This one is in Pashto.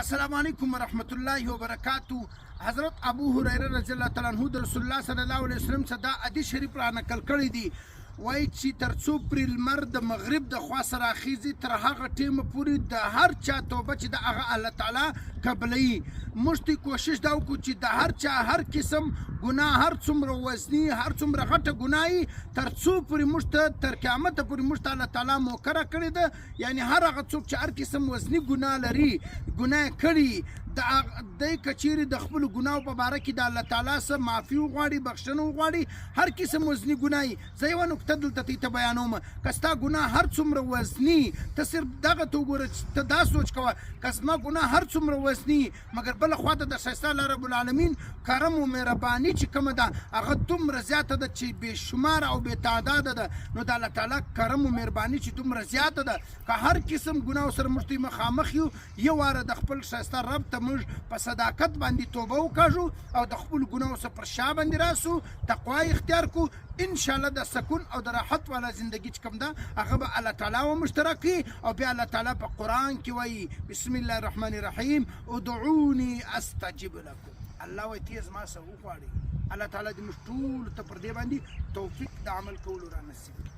السلام علیکم ورحمت الله وبرکاته. حضرت ابو هريره رضی الله تعالی عنہ د رسول الله صلی الله علیه وسلم څخه دا حدیث شریف را نقل کړی دی. وایي چې تر څو پرې لمر د مغرب د خوا سره راخیږي تر هغه ټیمه پورې د هر چا توبه چې د هغه الله تعالی قبلوي. موږ ته کوشش دا وکړو چې د هر چا هر قسم ګناه، هر څومره وزني، هر څومره غټه ګناه تر څو پورې موږ ته تر قیامته پورې موږ ته الله تعالی موکره کړې ده. یعنی هر هغه څوک چې هر قسم وزني ګناه لري، ګناه کړي، د کچېرې د خپلو ګناهو په باره کې د الله تعالی سره معافي وغواړي، بخښنه وغواړي، هر قسم وزني ګناه. زه یوه نکته دلته ته بیانوم، که ستا ګناه هر څومره وزني، ته صرف دغه ته وګوره، ته دا سوچ کوه که زما ګناه هر څومره وزني مګر بله خوا ته د ښایسته الله رب العالمین کرم و مهرباني چې کومه ده هغه دومره زیاته ده چې بې شماره او بې تعداده ده. نو د الله تعالی کرم و مهرباني چې دومره زیاته ده، که هر قسم ګناه سره موږ ته مخامخ یو، یو واره د خپل ښایسته رب ته موږ په صداقت باندې توبه وکاږو او د خپلو ګناهو څخه پر شا باندې راسو، تقوا اختیار کو، انشاءالله د سکون او د راحت والا زندگی چې کوم ده هغه به الله تعالی ومشترک کړي. او بیا الله تعالی په قرآن کې وایي بسم الله الرحمن الرحیم ادعوني استجب لكم. الله وایي ته زما څه وغواړئ. الله تعالی دې موږ ټولو ته پر دې باندې توفیق د عمل کولو را نصیب کړي.